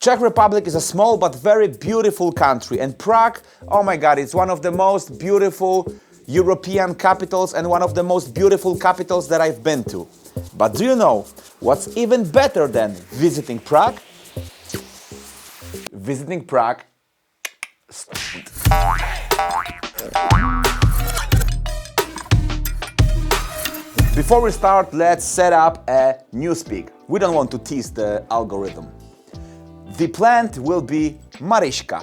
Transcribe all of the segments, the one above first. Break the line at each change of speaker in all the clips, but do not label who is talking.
Czech Republic is a small but very beautiful country, and Prague, oh my god, it's one of the most beautiful European capitals and one of the most beautiful capitals that I've been to. But do you know what's even better than visiting Prague? Visiting Prague. Before we start, let's set up a newspeak. We don't want to tease the algorithm. The plant will be mariska.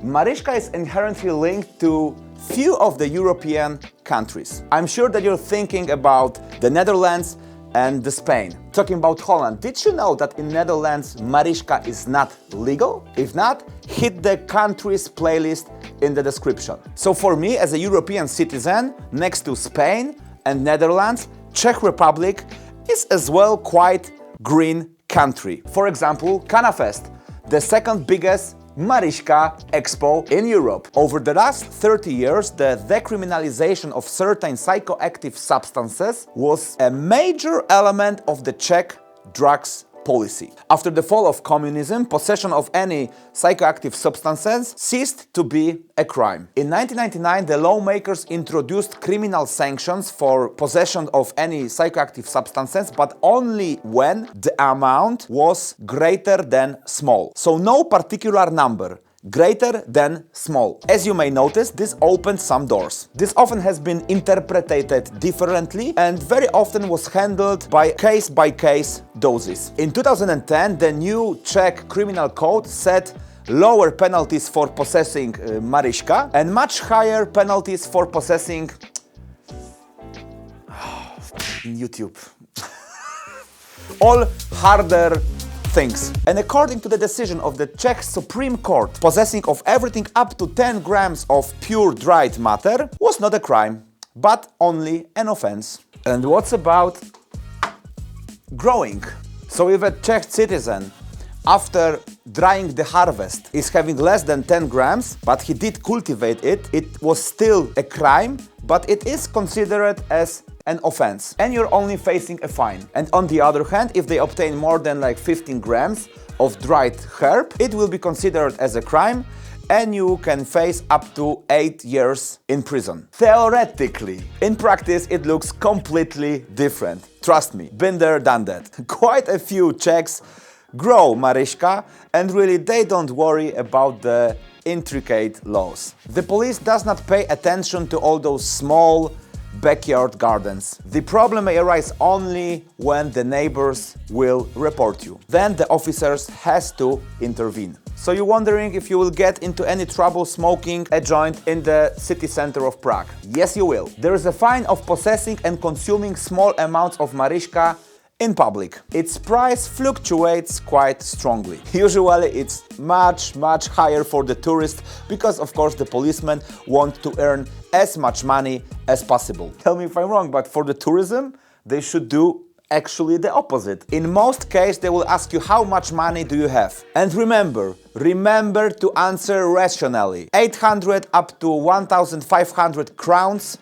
Mariska is inherently linked to few of the European countries. I'm sure that you're thinking about the Netherlands and the Spain. Talking about Holland, did you know that in Netherlands mariska is not legal? If not, hit the countries playlist in the description. So for me, as a European citizen, next to Spain and Netherlands, Czech Republic is as well quite green country. For example, Canafest, the second biggest mariska expo in Europe. Over the last 30 years, the decriminalization of certain psychoactive substances was a major element of the Czech drugs policy. After the fall of communism, possession of any psychoactive substances ceased to be a crime. In 1999, the lawmakers introduced criminal sanctions for possession of any psychoactive substances, but only when the amount was greater than small. So no particular number. Greater than small. As you may notice, this opens some doors. This often has been interpreted differently and very often was handled by case-by-case doses. In 2010, the new Czech criminal code set lower penalties for possessing mariska and much higher penalties for possessing YouTube. All harder things. And according to the decision of the Czech Supreme Court, possessing of everything up to 10 grams of pure dried matter was not a crime, but only an offense. And what's about growing? So if a Czech citizen, after drying the harvest, is having less than 10 grams, but he did cultivate it, it was still a crime, but it is considered as an offense, and you're only facing a fine. And on the other hand, if they obtain more than like 15 grams of dried herb, it will be considered as a crime, and you can face up to 8 years in prison. Theoretically. In practice, it looks completely different. Trust me, been there, done that. Quite a few Czechs grow mariska, and really they don't worry about the intricate laws. The police does not pay attention to all those small backyard gardens. The problem may arise only when the neighbors will report you. Then the officers has to intervene. So you're wondering if you will get into any trouble smoking a joint in the city center of Prague? Yes, you will. There is a fine of possessing and consuming small amounts of mariska in public. Its price fluctuates quite strongly. Usually it's much higher for the tourist because of course the policemen want to earn as much money as possible. Tell me if I'm wrong, but for the tourism they should do actually the opposite. In most cases they will ask you how much money do you have. And remember to answer rationally. 800 up to 1,500 crowns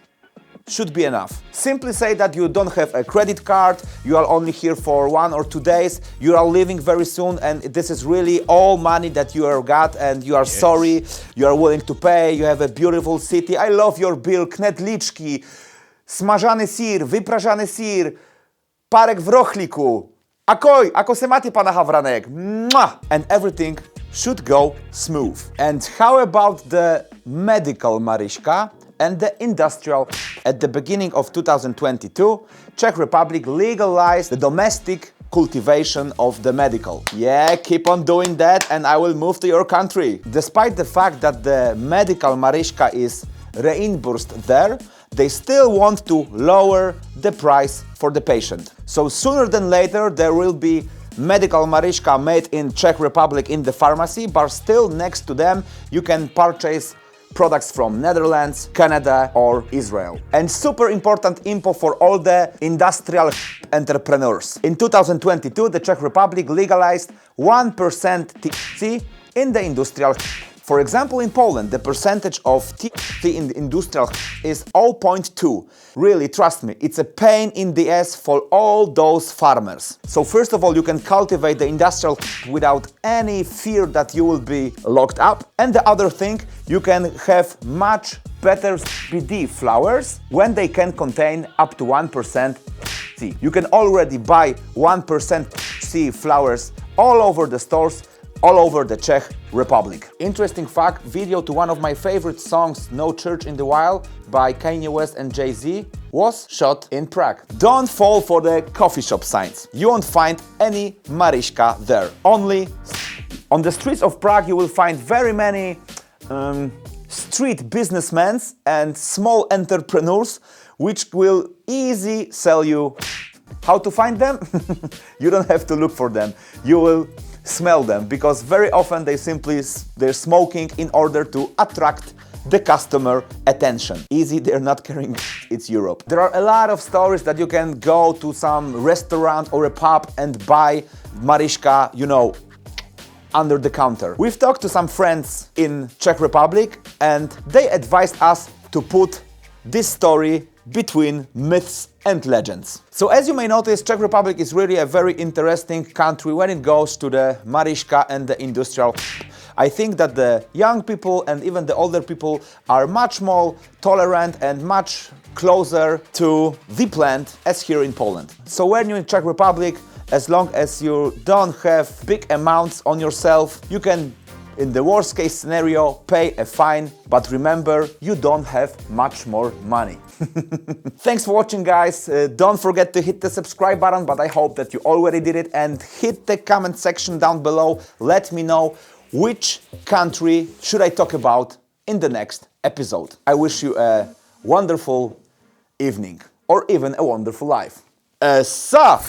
should be enough. Simply say that you don't have a credit card, you are only here for 1 or 2 days, you are leaving very soon, and this is really all money that you have got, and you are sorry, you are willing to pay, you have a beautiful city, I love your bill, knedliczki, smażany sir, wyprażany sir, parek w rochliku, akoj, ako se máte, pana Havranek, mwah! And everything should go smooth. And how about the medical mariska and the industrial? At the beginning of 2022, Czech Republic legalized the domestic cultivation of the medical. Yeah, keep on doing that and I will move to your country. Despite the fact that the medical mariska is reimbursed there, they still want to lower the price for the patient. So sooner than later there will be medical mariska made in Czech Republic in the pharmacy, but still next to them you can purchase products from Netherlands, Canada or Israel. And super important info for all the industrial entrepreneurs. In 2022, the Czech Republic legalized 1% THC in the industrial For example, in Poland, the percentage of THC in the industrial is 0.2. Really, trust me, it's a pain in the ass for all those farmers. So first of all, you can cultivate the industrial without any fear that you will be locked up. And the other thing, you can have much better CBD flowers when they can contain up to 1% THC. You can already buy 1% THC flowers all over the stores, all over the Czech Republic. Interesting fact, video to one of my favorite songs, No Church in the Wild, by Kanye West and Jay-Z, was shot in Prague. Don't fall for the coffee shop signs. You won't find any mariska there. Only on the streets of Prague you will find very many street businessmen and small entrepreneurs which will easily sell you. How to find them? You don't have to look for them. You will smell them, because very often they're smoking in order to attract the customer attention. Easy, they're not carrying, it's Europe. There are a lot of stories that you can go to some restaurant or a pub and buy marishka, you know, under the counter. We've talked to some friends in Czech Republic and they advised us to put this story between myths and legends. So as you may notice, Czech Republic is really a very interesting country when it goes to the mariska and the industrial. I think that the young people and even the older people are much more tolerant and much closer to the plant as here in Poland. So when you're in Czech Republic, as long as you don't have big amounts on yourself, you can, in the worst case scenario, pay a fine, but remember, you don't have much more money. Thanks for watching, guys. Don't forget to hit the subscribe button, but I hope that you already did it, and hit the comment section down below. Let me know which country should I talk about in the next episode. I wish you a wonderful evening, or even a wonderful life. So